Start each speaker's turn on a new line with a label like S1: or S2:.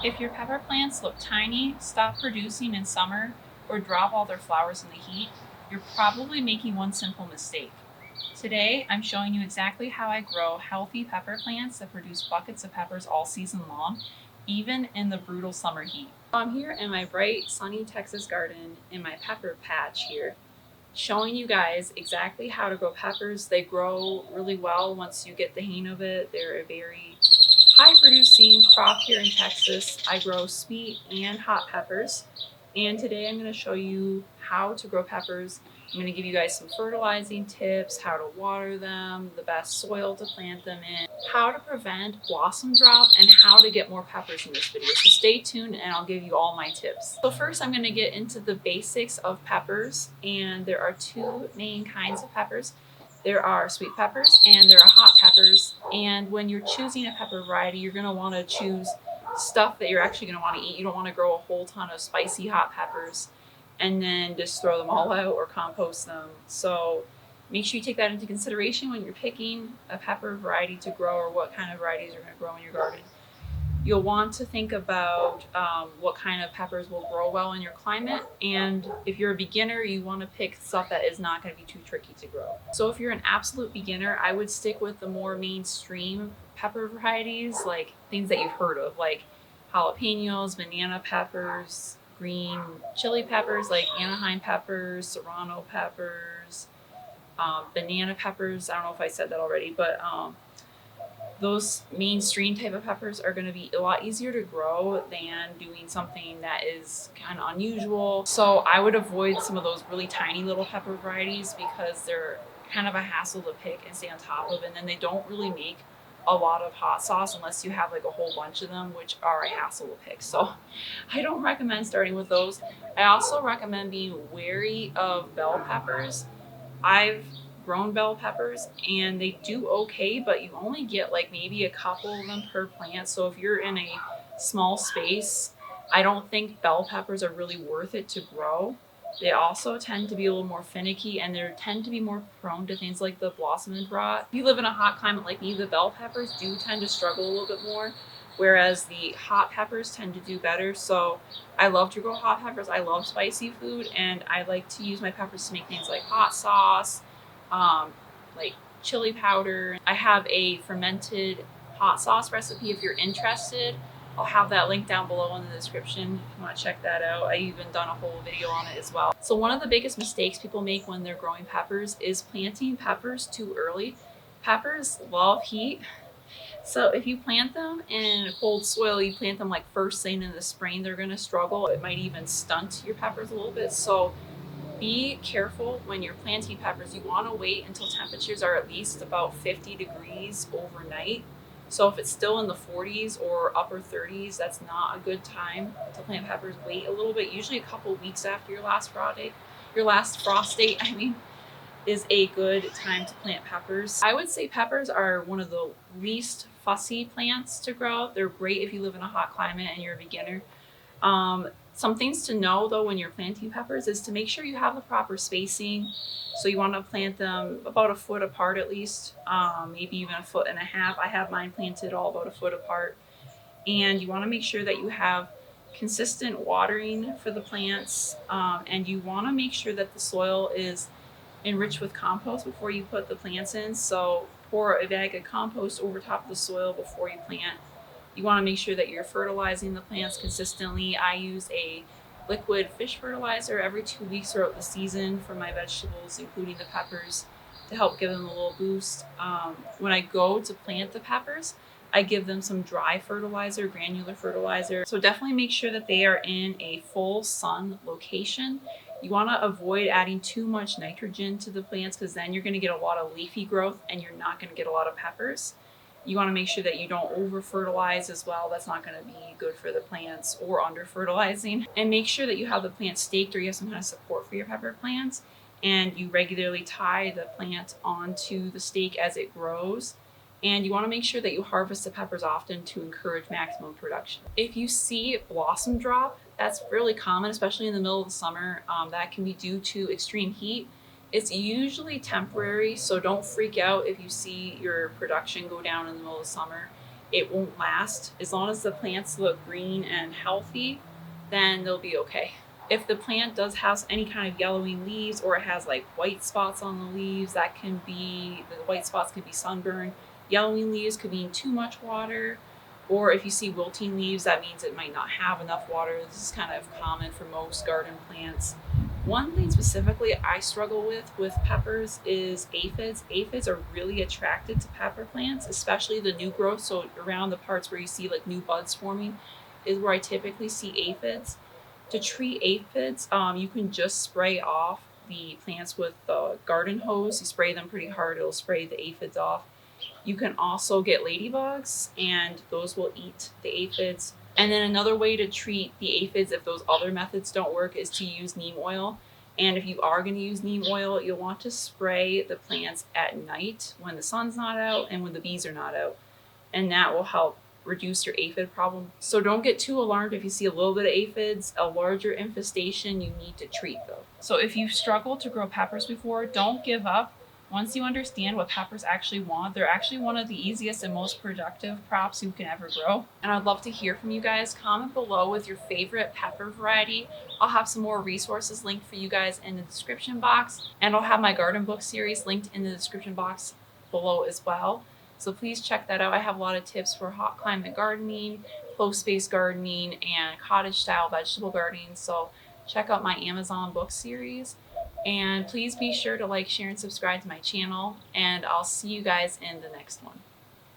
S1: If your pepper plants look tiny, stop producing in summer, or drop all their flowers in the heat, you're probably making one simple mistake. Today, I'm showing you exactly how I grow healthy pepper plants that produce buckets of peppers all season long, even in the brutal summer heat. I'm here in my bright, sunny Texas garden in my pepper patch here, showing you guys exactly how to grow peppers. They grow really well once you get the hang of it. They're a very high producing crop here in Texas. I grow sweet and hot peppers. And today I'm going to show you how to grow peppers. I'm going to give you guys some fertilizing tips, how to water them, the best soil to plant them in, how to prevent blossom drop, and how to get more peppers in this video. So stay tuned and I'll give you all my tips. So first I'm going to get into the basics of peppers, and there are two main kinds of peppers. There are sweet peppers and there are hot peppers. And when you're choosing a pepper variety, you're going to want to choose stuff that you're actually going to want to eat. You don't want to grow a whole ton of spicy hot peppers and then just throw them all out or compost them. So make sure you take that into consideration when you're picking a pepper variety to grow, or what kind of varieties you're going to grow in your garden. You'll want to think about what kind of peppers will grow well in your climate. And if you're a beginner, you want to pick stuff that is not going to be too tricky to grow. So if you're an absolute beginner, I would stick with the more mainstream pepper varieties, like things that you've heard of, like jalapenos, banana peppers, green chili peppers like Anaheim peppers, serrano peppers, banana peppers. I don't know if I said that already, but those mainstream type of peppers are going to be a lot easier to grow than doing something that is kind of unusual. So I would avoid some of those really tiny little pepper varieties because they're kind of a hassle to pick and stay on top of, and then they don't really make a lot of hot sauce unless you have like a whole bunch of them, which are a hassle to pick. So I don't recommend starting with those. I also recommend being wary of bell peppers. I've grown bell peppers and they do okay, but you only get like maybe a couple of them per plant. So if you're in a small space, I don't think bell peppers are really worth it to grow. They also tend to be a little more finicky, and they tend to be more prone to things like the blossom and rot. If you live in a hot climate like me, the bell peppers do tend to struggle a little bit more, whereas the hot peppers tend to do better. So I love to grow hot peppers. I love spicy food, and I like to use my peppers to make things like hot sauce, like chili powder. I have a fermented hot sauce recipe if you're interested. I'll have that link down below in the description if you want to check that out. I even done a whole video on it as well. So one of the biggest mistakes people make when they're growing peppers is planting peppers too early. Peppers love heat. So if you plant them in cold soil, you plant them like first thing in the spring, they're going to struggle. It might even stunt your peppers a little bit. So be careful when you're planting peppers. You want to wait until temperatures are at least about 50 degrees overnight. So if it's still in the 40s or upper 30s, that's not a good time to plant peppers. Wait a little bit, usually a couple weeks after your last frost date, is a good time to plant peppers. I would say peppers are one of the least fussy plants to grow. They're great if you live in a hot climate and you're a beginner. Some things to know though when you're planting peppers is to make sure you have the proper spacing. So you want to plant them about a foot apart at least, maybe even 1.5 feet. I have mine planted all about a foot apart. And you want to make sure that you have consistent watering for the plants, and you want to make sure that the soil is enriched with compost before you put the plants in. So pour a bag of compost over top of the soil before you plant. You want to make sure that you're fertilizing the plants consistently. I use a liquid fish fertilizer every 2 weeks throughout the season for my vegetables, including the peppers, to help give them a little boost. When I go to plant the peppers, I give them some dry fertilizer, granular fertilizer. So definitely make sure that they are in a full sun location. You want to avoid adding too much nitrogen to the plants because then you're going to get a lot of leafy growth and you're not going to get a lot of peppers. You want to make sure that you don't over fertilize as well. That's not going to be good for the plants, or under fertilizing. And make sure that you have the plant staked or you have some kind of support for your pepper plants, and you regularly tie the plant onto the stake as it grows. And you want to make sure that you harvest the peppers often to encourage maximum production. If you see blossom drop, that's really common, especially in the middle of the summer. That can be due to extreme heat. It's usually temporary, so don't freak out if you see your production go down in the middle of the summer. it won't last. As long as the plants look green and healthy, then they'll be okay. If the plant does have any kind of yellowing leaves, or it has like white spots on the leaves, the white spots could be sunburn. Yellowing leaves could mean too much water. Or if you see wilting leaves, that means it might not have enough water. This is kind of common for most garden plants. One thing specifically I struggle with peppers is aphids. Aphids are really attracted to pepper plants, especially the new growth. So around the parts where you see like new buds forming is where I typically see aphids. To treat aphids, you can just spray off the plants with the garden hose. You spray them pretty hard, it'll spray the aphids off. You can also get ladybugs, and those will eat the aphids. And then another way to treat the aphids, if those other methods don't work, is to use neem oil. And if you are going to use neem oil, you'll want to spray the plants at night when the sun's not out and when the bees are not out. And that will help reduce your aphid problem. So don't get too alarmed if you see a little bit of aphids. A larger infestation you need to treat though. So if you've struggled to grow peppers before, don't give up. Once you understand what peppers actually want, they're actually one of the easiest and most productive crops you can ever grow. And I'd love to hear from you guys. Comment below with your favorite pepper variety. I'll have some more resources linked for you guys in the description box. And I'll have my garden book series linked in the description box below as well. So please check that out. I have a lot of tips for hot climate gardening, close space gardening, and cottage style vegetable gardening. So check out my Amazon book series. And please be sure to like, share, and subscribe to my channel. And I'll see you guys in the next one.